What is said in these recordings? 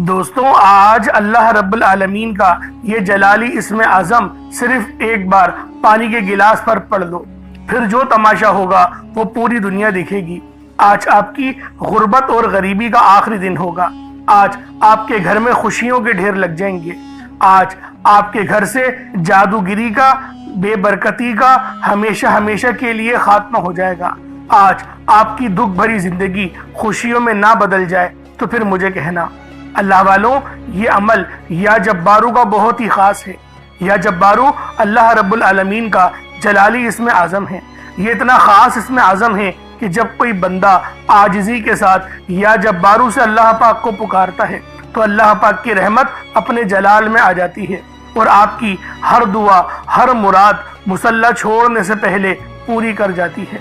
دوستوں، آج اللہ رب العالمین کا یہ جلالی اسم اعظم صرف ایک بار پانی کے گلاس پر پڑھ لو، پھر جو تماشا ہوگا وہ پوری دنیا دیکھے گی۔ آج آپ کی غربت اور غریبی کا آخری دن ہوگا۔ آج آپ کے گھر میں خوشیوں کے ڈھیر لگ جائیں گے۔ آج آپ کے گھر سے جادوگری کا، بے برکتی کا ہمیشہ ہمیشہ کے لیے خاتمہ ہو جائے گا۔ آج آپ کی دکھ بھری زندگی خوشیوں میں نہ بدل جائے تو پھر مجھے کہنا۔ اللہ والوں، یہ عمل یا جبارو کا بہت ہی خاص ہے۔ یا جبارو اللہ رب العالمین کا جلالی اسم اعظم ہے۔ یہ اتنا خاص اسم اعظم ہے کہ جب کوئی بندہ عاجزی کے ساتھ یا جبارو سے اللہ پاک کو پکارتا ہے تو اللہ پاک کی رحمت اپنے جلال میں آ جاتی ہے اور آپ کی ہر دعا، ہر مراد مصلی چھوڑنے سے پہلے پوری کر جاتی ہے۔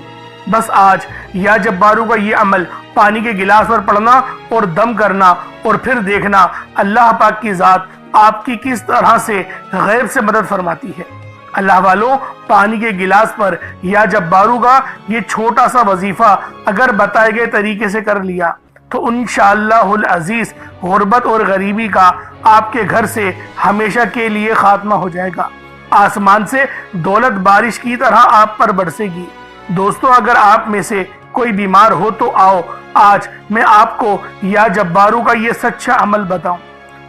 بس آج یا جبارو کا یہ عمل پانی کے گلاس پر پڑھنا اور دم کرنا اور پھر دیکھنا اللہ پاک کی ذات آپ کی کس طرح سے غیب سے مدد فرماتی ہے۔ اللہ والوں، پانی کے گلاس پر یا جبارو کا یہ چھوٹا سا وظیفہ اگر بتائے گئے طریقے سے کر لیا تو انشاءاللہ العزیز غربت اور غریبی کا آپ کے گھر سے ہمیشہ کے لیے خاتمہ ہو جائے گا۔ آسمان سے دولت بارش کی طرح آپ پر برسے گی۔ دوستوں، اگر آپ میں سے کوئی بیمار ہو تو آؤ آج میں آپ کو یا جبارو کا یہ سچا عمل بتاؤں۔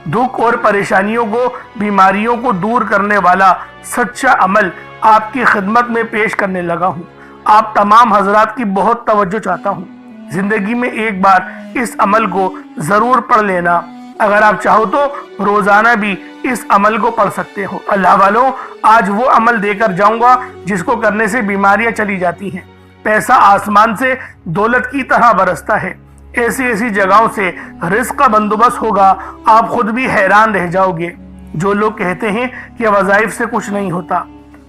دکھ اور پریشانیوں کو، بیماریوں کو دور کرنے والا سچا عمل آپ کی خدمت میں پیش کرنے لگا ہوں۔ آپ تمام حضرات کی بہت توجہ چاہتا ہوں۔ زندگی میں ایک بار اس عمل کو ضرور پڑھ لینا۔ اگر آپ چاہو تو روزانہ بھی اس عمل کو پڑھ سکتے ہو۔ اللہ والوں، آج وہ عمل دے کر جاؤں گا جس کو کرنے سے بیماریاں چلی جاتی ہیں، پیسہ آسمان سے دولت کی طرح برستا ہے، ایسی ایسی جگہوں سے رزق کا بندوبست ہوگا، آپ خود بھی حیران رہ جاؤ گے۔ جو لوگ کہتے ہیں کہ وظائف سے کچھ نہیں ہوتا،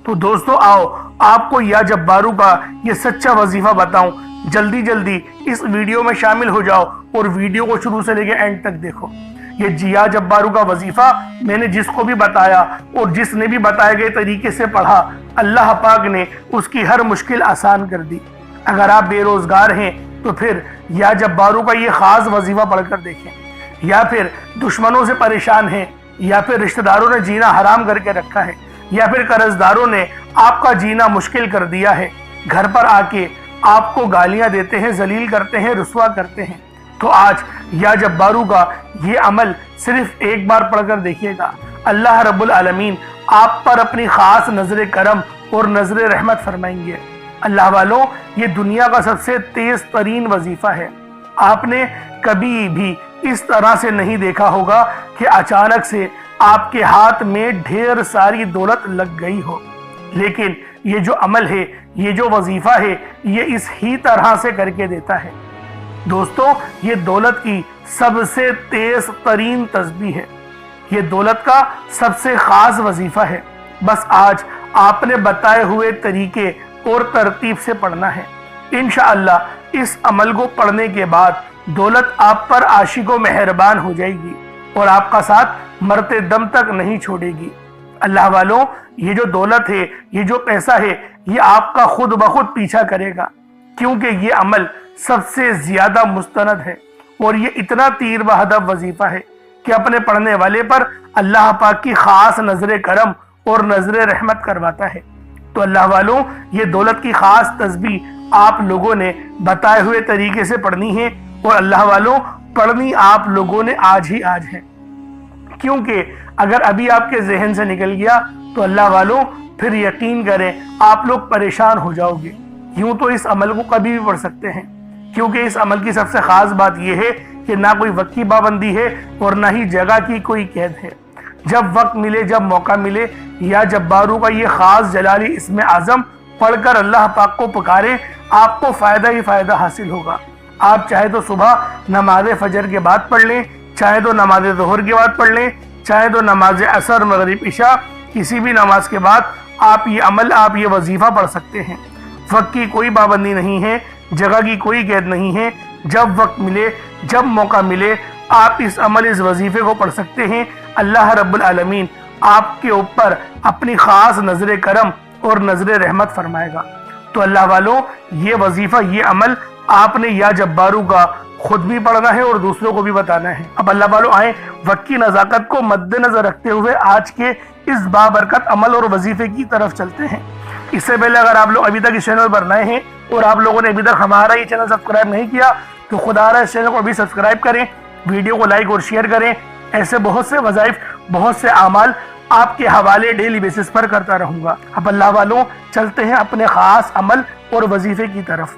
تو دوستو آؤ آپ کو یا جبارو کا یہ سچا وظیفہ بتاؤں۔ جلدی جلدی اس ویڈیو میں شامل ہو جاؤ اور ویڈیو کو شروع سے لے کے اینڈ تک دیکھو۔ یہ یا جبارو کا وظیفہ میں نے جس کو بھی بتایا اور جس نے بھی بتائے گئے طریقے سے پڑھا، اللہ پاک نے اس کی ہر مشکل آسان کر دی۔ اگر آپ بے روزگار ہیں تو پھر یا جبارو کا یہ خاص وظیفہ پڑھ کر دیکھیں، یا پھر دشمنوں سے پریشان ہیں، یا پھر رشتہ داروں نے جینا حرام کر کے رکھا ہے، یا پھر قرض داروں نے آپ کا جینا مشکل کر دیا ہے، گھر پر آ کے آپ کو گالیاں دیتے ہیں، ذلیل کرتے ہیں، رسوا کرتے ہیں، تو آج یا جبارو کا یہ عمل صرف ایک بار پڑھ کر دیکھیے گا۔ اللہ رب العالمین آپ پر اپنی خاص نظر کرم اور نظر رحمت فرمائیں گے۔ اللہ والوں، یہ دنیا کا سب سے تیز ترین وظیفہ ہے۔ آپ نے کبھی بھی اس طرح سے نہیں دیکھا ہوگا کہ اچانک سے آپ کے ہاتھ میں ڈھیر ساری دولت لگ گئی ہو، لیکن یہ جو عمل ہے، یہ جو وظیفہ ہے، یہ اس ہی طرح سے کر کے دیتا ہے۔ دوستو، یہ دولت کی سب سے تیز ترین تسبیح ہے، یہ دولت کا سب سے خاص وظیفہ ہے۔ بس آج آپ نے بتائے ہوئے طریقے اور ترتیب سے پڑھنا ہے۔ انشاءاللہ اس عمل کو پڑھنے کے بعد دولت آپ پر عاشق و مہربان ہو جائے گی اور آپ کا ساتھ مرتے دم تک نہیں چھوڑے گی۔ اللہ والوں، یہ جو دولت ہے، یہ جو پیسہ ہے، یہ آپ کا خود بخود پیچھا کرے گا، کیونکہ یہ عمل سب سے زیادہ مستند ہے اور یہ اتنا تیر بہدف وظیفہ ہے کہ اپنے پڑھنے والے پر اللہ پاک کی خاص نظر کرم اور نظر رحمت کرواتا ہے۔ تو اللہ والوں، یہ دولت کی خاص تسبیح آپ لوگوں نے بتائے ہوئے طریقے سے پڑھنی ہے، اور اللہ والوں، پڑھنی آپ لوگوں نے آج ہی آج ہے، کیونکہ اگر ابھی آپ کے ذہن سے نکل گیا تو اللہ والوں پھر یقین کریں آپ لوگ پریشان ہو جاؤ گے۔ یوں تو اس عمل کو کبھی بھی پڑھ سکتے ہیں، کیونکہ اس عمل کی سب سے خاص بات یہ ہے کہ نہ کوئی وقت کی پابندی ہے اور نہ ہی جگہ کی کوئی قید ہے۔ جب وقت ملے، جب موقع ملے، یا جبارو کا یہ خاص جلالی اسم اعظم پڑھ کر اللہ پاک کو پکاریں، آپ کو فائدہ ہی فائدہ حاصل ہوگا۔ آپ چاہے تو صبح نماز فجر کے بعد پڑھ لیں، چاہے تو نماز ظہر کے بعد پڑھ لیں، چاہے تو نماز عصر، مغرب، عشاء، کسی بھی نماز کے بعد آپ یہ عمل، آپ یہ وظیفہ پڑھ سکتے ہیں۔ وقت کی کوئی پابندی نہیں ہے، جگہ کی کوئی قید نہیں ہے، جب وقت ملے، جب موقع ملے، آپ اس عمل، اس وظیفے کو پڑھ سکتے ہیں۔ اللہ رب العالمین آپ کے اوپر اپنی خاص نظر کرم اور نظر رحمت فرمائے گا۔ تو اللہ والوں، یہ وظیفہ، یہ عمل آپ نے یا جبارو کا خود بھی پڑھنا ہے اور دوسروں کو بھی بتانا ہے۔ اب اللہ والوں آئیں وقت کی نزاکت کو مد نظر رکھتے ہوئے آج کے اس بابرکت عمل اور وظیفے کی طرف چلتے ہیں۔ اس سے پہلے اگر آپ لوگ ابھی تک اس چینل پر نئے ہیں اور آپ لوگوں نے ابھی تک ہمارا یہ چینل سبسکرائب نہیں کیا تو خدا رہا اس چینل کو ابھی سبسکرائب کریں، ویڈیو کو لائک اور شیئر کریں۔ ایسے بہت سے وظائف، بہت سے اعمال آپ کے حوالے ڈیلی بیسس پر کرتا رہوں گا۔ اب اللہ والوں چلتے ہیں اپنے خاص عمل اور وظیفے کی طرف،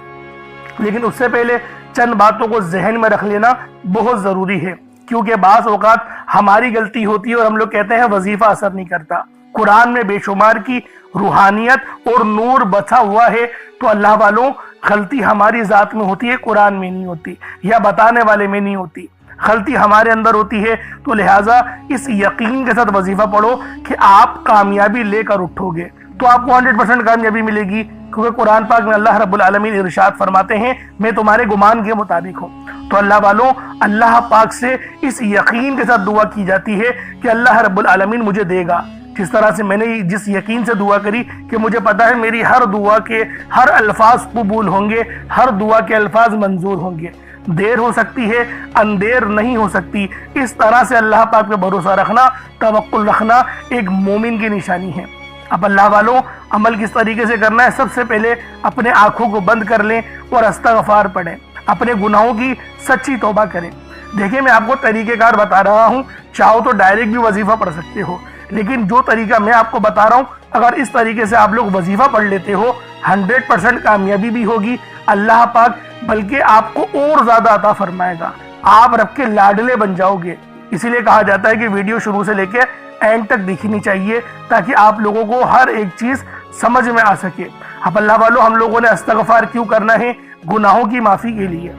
لیکن اس سے پہلے چند باتوں کو ذہن میں رکھ لینا بہت ضروری ہے، کیونکہ بعض اوقات ہماری غلطی ہوتی ہے اور ہم لوگ کہتے ہیں وظیفہ اثر نہیں کرتا۔ قرآن میں بے شمار کی روحانیت اور نور بچا ہوا ہے، تو اللہ والوں غلطی ہماری ذات میں ہوتی ہے، قرآن میں نہیں ہوتی یا بتانے والے میں نہیں ہوتی، غلطی ہمارے اندر ہوتی ہے۔ تو لہٰذا اس یقین کے ساتھ وظیفہ پڑھو کہ آپ کامیابی لے کر اٹھو گے تو آپ کو 100% کامیابی ملے گی، کیونکہ قرآن پاک میں اللہ رب العالمین ارشاد فرماتے ہیں میں تمہارے گمان کے مطابق ہوں۔ تو اللہ والوں اللہ پاک سے اس یقین کے ساتھ دعا کی جاتی ہے کہ اللہ رب العالمین مجھے دے گا، جس طرح سے میں نے جس یقین سے دعا کری کہ مجھے پتا ہے میری ہر دعا کے ہر الفاظ قبول ہوں گے، ہر دعا کے الفاظ منظور ہوں گے، دیر ہو سکتی ہے اندیر نہیں ہو سکتی۔ اس طرح سے اللہ پاک پہ بھروسہ رکھنا، توکل رکھنا ایک مومن کی نشانی ہے۔ اب اللہ والوں عمل کس طریقے سے کرنا ہے؟ سب سے پہلے اپنے آنکھوں کو بند کر لیں اور استغفار پڑھیں، اپنے گناہوں کی سچی توبہ کریں۔ دیکھیں میں آپ کو طریقہ کار بتا رہا ہوں، چاہو تو ڈائریکٹ بھی وظیفہ پڑھ سکتے ہو، لیکن جو طریقہ میں آپ کو بتا رہا ہوں اگر اس طریقے سے آپ لوگ وظیفہ پڑھ لیتے ہو 100% کامیابی بھی ہوگی، اللہ پاک بلکہ آپ کو اور زیادہ عطا فرمائے گا، آپ رب کے لاڈلے بن جاؤ گے۔ اسی لیے کہا جاتا ہے کہ ویڈیو شروع سے لے کے اینڈ تک دیکھنی چاہیے تاکہ آپ لوگوں کو ہر ایک چیز سمجھ میں آ سکے۔ اب اللہ والوں ہم لوگوں نے استغفار کیوں کرنا ہے؟ گناہوں کی معافی کے لیے۔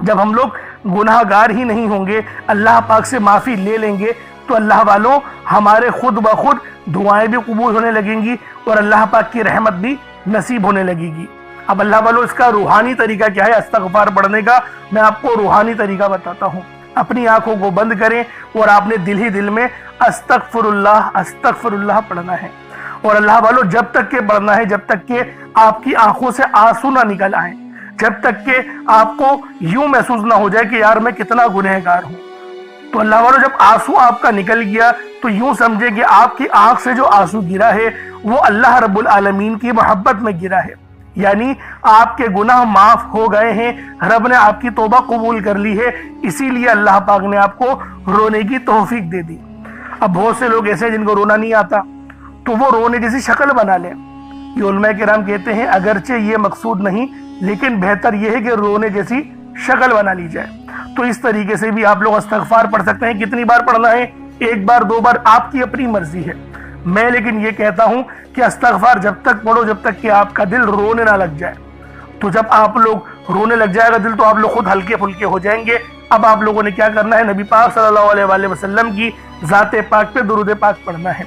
جب ہم لوگ گناہ گار ہی نہیں ہوں گے، اللہ پاک سے معافی لے لیں گے تو اللہ والوں ہمارے خود بخود دعائیں بھی قبول ہونے لگیں گی اور اللہ پاک کی رحمت بھی نصیب ہونے لگے گی۔ اب اللہ والوں اس کا روحانی طریقہ کیا ہے استغفار پڑھنے کا؟ میں آپ کو روحانی طریقہ بتاتا ہوں۔ اپنی آنکھوں کو بند کریں اور آپ نے دل ہی دل میں استغفر اللہ پڑھنا ہے، اور اللہ والوں جب تک کہ پڑھنا ہے جب تک کہ آپ کی آنکھوں سے آنسو نہ نکل آئیں، جب تک کہ آپ کو یوں محسوس نہ ہو جائے کہ یار میں کتنا گنہگار ہوں۔ تو اللہ والوں جب آنسو آپ کا نکل گیا تو یوں سمجھے کہ آپ کی آنکھ سے جو آنسو گرا ہے وہ اللہ رب العالمین کی محبت میں گرا ہے، یعنی آپ کے گناہ معاف ہو گئے ہیں، رب نے آپ کی توبہ قبول کر لی ہے، اسی لیے اللہ پاک نے آپ کو رونے کی توفیق دے دی۔ اب بہت سے لوگ ایسے ہیں جن کو رونا نہیں آتا تو وہ رونے جیسی شکل بنا لیں۔ یہ علماء کرام کہتے ہیں اگرچہ یہ مقصود نہیں لیکن بہتر یہ ہے کہ رونے جیسی شکل بنا لی جائے۔ تو اس طریقے سے بھی آپ لوگ استغفار پڑھ سکتے ہیں۔ کتنی بار پڑھنا ہے؟ 1 بار 2 بار، آپ کی اپنی مرضی ہے۔ میں لیکن یہ کہتا ہوں کہ استغفار جب تک پڑھو جب تک کہ آپ کا دل رونے نہ لگ جائے۔ تو جب آپ لوگ رونے لگ جائے گا دل تو آپ لوگ خود ہلکے پھلکے ہو جائیں گے۔ اب آپ لوگوں نے کیا کرنا ہے؟ نبی پاک صلی اللہ علیہ وآلہ وسلم کی ذات پاک پہ درود پاک پڑھنا ہے۔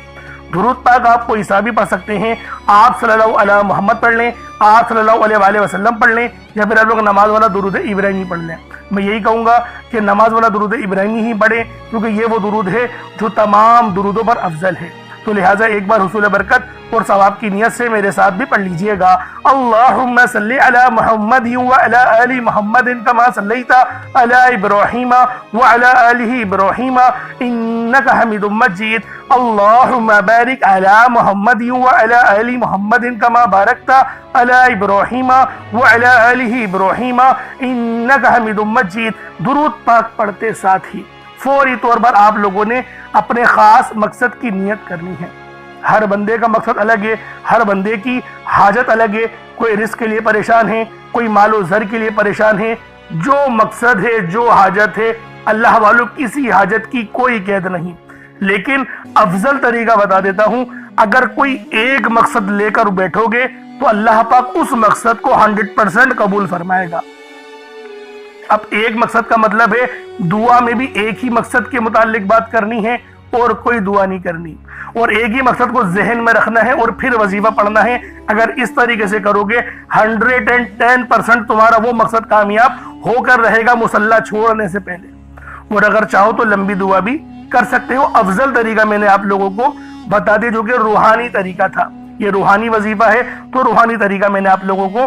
درود پاک آپ کو عیسیٰ بھی پڑھ سکتے ہیں، آپ صلی اللہ علیہ محمد پڑھ لیں، آپ صلی اللہ علیہ وآلہ وسلم پڑھ لیں، یا پھر آپ لوگ نماز والا درود ابراہیمی پڑھ لیں۔ میں یہی کہوں گا کہ نماز والا درود ابراہیمی ہی پڑھیں، کیونکہ یہ وہ درود ہے جو تمام درودوں پر افضل ہے۔ تو لہٰذا ایک بار حصول برکت اور ثواب کی نیت سے میرے ساتھ بھی پڑھ لیجئے گا۔ اللہم صلی علی محمد وعلی آل محمد کما صلیت علی ابراہیم وعلی آل ابراہیم انک حمید مجید۔ اللہم بارک علی محمد وعلی آل محمد کما بارکت علی ابراہیم وعلی آل ابراہیم انک حمید مجید۔ درود پاک پڑھتے ساتھ ہی فوری طور پر آپ لوگوں نے اپنے خاص مقصد کی نیت کرنی ہے۔ ہر بندے کا مقصد الگ ہے، ہر بندے کی حاجت الگ ہے۔ کوئی رزق کے لیے پریشان ہے، کوئی مال و زر کے لیے پریشان ہے۔ جو مقصد ہے، جو حاجت ہے، اللہ والوں کسی حاجت کی کوئی قید نہیں، لیکن افضل طریقہ بتا دیتا ہوں۔ اگر کوئی ایک مقصد لے کر بیٹھو گے تو اللہ پاک اس مقصد کو 100% قبول فرمائے گا۔ اب ایک مقصد کا مطلب ہے دعا میں بھی ایک ہی مقصد کے متعلق بات کرنی ہے اور کوئی دعا نہیں کرنی، اور ایک ہی مقصد کو ذہن میں رکھنا ہے اور پھر وظیفہ پڑھنا ہے۔ اگر اس طریقے سے کرو گے 110% تمہارا وہ مقصد کامیاب ہو کر رہے گا مصلی چھوڑنے سے پہلے۔ اور اگر چاہو تو لمبی دعا بھی کر سکتے ہو۔ افضل طریقہ میں نے آپ لوگوں کو بتا دیا جو کہ روحانی طریقہ تھا، یہ روحانی وظیفہ ہے تو روحانی طریقہ میں نے آپ لوگوں کو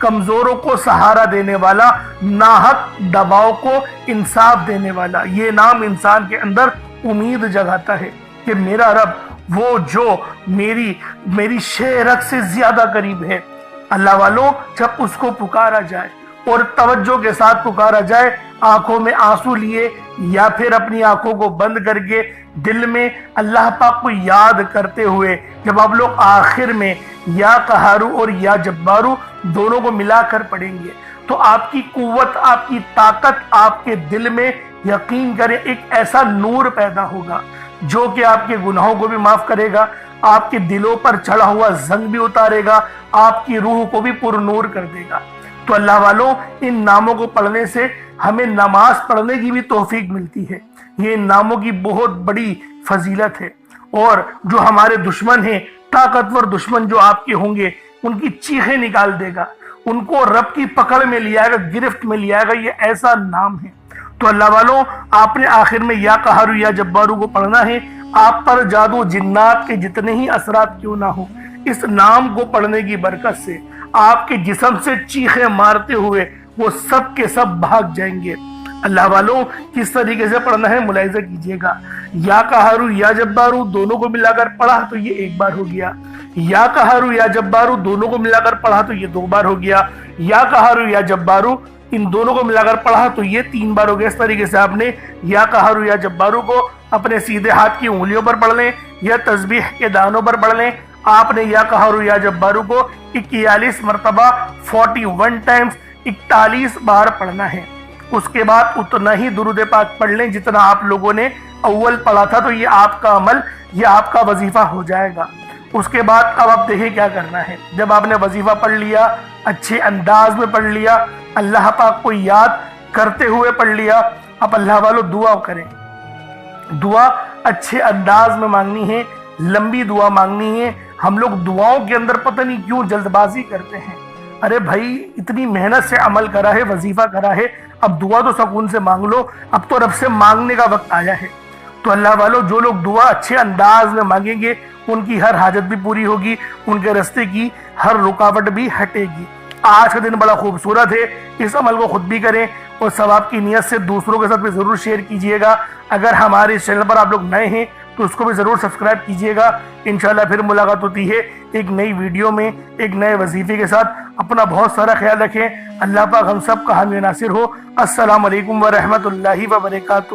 کمزوروں کو سہارا دینے والا، ناحق دباؤ کو انصاف دینے والا۔ یہ نام انسان کے اندر امید جگاتا ہے کہ میرا رب وہ جو میری شہرت سے زیادہ قریب ہے۔ اللہ والوں، جب اس کو پکارا جائے اور توجہ کے ساتھ پکارا جائے، آنکھوں میں آنسو لیے یا پھر اپنی آنکھوں کو بند کر کے دل میں اللہ پاک کو یاد کرتے ہوئے، جب آپ لوگ آخر میں یا قہارو اور یا جبارو دونوں کو ملا کر پڑھیں گے تو آپ کی قوت، آپ کی طاقت، آپ کے دل میں یقین کریں ایک ایسا نور پیدا ہوگا جو کہ آپ کے گناہوں کو بھی معاف کرے گا، آپ کے دلوں پر چڑھا ہوا زنگ بھی اتارے گا، آپ کی روح کو بھی پر نور کر دے گا۔ تو اللہ والوں، ان ناموں کو پڑھنے سے ہمیں نماز پڑھنے کی بھی توفیق ملتی ہے۔ یہ ان ناموں کی بہت بڑی فضیلت ہے، اور جو ہمارے دشمن ہیں، طاقتور دشمن جو آپ کے ہوں گے، ان کی چیخیں نکال دے گا، ان کو رب کی پکڑ میں لے آئے گا، گرفت میں لے آئے گا۔ یہ ایسا نام ہے۔ تو اللہ والوں، آپ نے آخر میں یا قہارو یا جبارو کو پڑھنا ہے۔ آپ پر جادو جنات کے جتنے ہی اثرات کیوں نہ ہو، اس نام کو پڑھنے کی برکت سے آپ کے جسم سے چیخیں مارتے ہوئے وہ سب کے سب بھاگ جائیں گے۔ اللہ والوں، کس طریقے سے پڑھنا ہے ملاحظہ کیجئے گا۔ یا قہارو یا جبارو دونوں کو ملا کر پڑھا تو یہ ایک بار ہو گیا، یا قہارو یا جبارو دونوں کو ملا کر پڑھا تو یہ دو بار ہو گیا، یا قہارو یا جبارو ان دونوں کو ملا کر پڑھا تو یہ تین بار ہو گیا۔ اس طریقے سے آپ نے یا قہارو یا جبارو کو اپنے سیدھے ہاتھ کی انگلیوں پر پڑھ لیں یا تسبیح کے دانوں پر پڑھ لیں۔ آپ نے یا قہارو یا جبارو کو 41 مرتبہ 41 ٹائمز 41 بار پڑھنا ہے۔ اس کے بعد اتنا ہی درود پاک پڑھ لیں جتنا آپ لوگوں نے اول پڑھا تھا، تو یہ آپ کا عمل، یہ آپ کا وظیفہ ہو جائے گا۔ اس کے بعد اب آپ دیکھیں کیا کرنا ہے۔ جب آپ نے وظیفہ پڑھ لیا، اچھے انداز میں پڑھ لیا، اللہ پاک کو یاد کرتے ہوئے پڑھ لیا، اب اللہ والوں دعا کریں۔ دعا اچھے انداز میں مانگنی ہے، لمبی دعا مانگنی ہے۔ ہم لوگ دعاؤں کے اندر پتہ نہیں کیوں جلد بازی کرتے ہیں۔ ارے بھائی، اتنی محنت سے عمل کرا ہے، وظیفہ کرا ہے، اب دعا تو سکون سے مانگ لو، اب تو رب سے مانگنے کا وقت آیا ہے۔ تو اللہ والوں، جو لوگ دعا اچھے انداز میں مانگیں گے ان کی ہر حاجت بھی پوری ہوگی، ان کے راستے کی ہر رکاوٹ بھی ہٹے گی۔ آج کا دن بڑا خوبصورت ہے، اس عمل کو خود بھی کریں اور ثواب کی نیت سے دوسروں کے ساتھ بھی ضرور شیئر کیجئے گا۔ اگر ہمارے اس چینل پر آپ لوگ نئے ہیں تو اس کو بھی ضرور سبسکرائب کیجئے گا۔ انشاءاللہ پھر ملاقات ہوتی ہے ایک نئی ویڈیو میں، ایک نئے وظیفے کے ساتھ۔ اپنا بہت سارا خیال رکھیں۔ اللہ پاک ہم سب کا حامی ناصر ہو۔ السلام علیکم ورحمۃ اللہ وبرکاتہ۔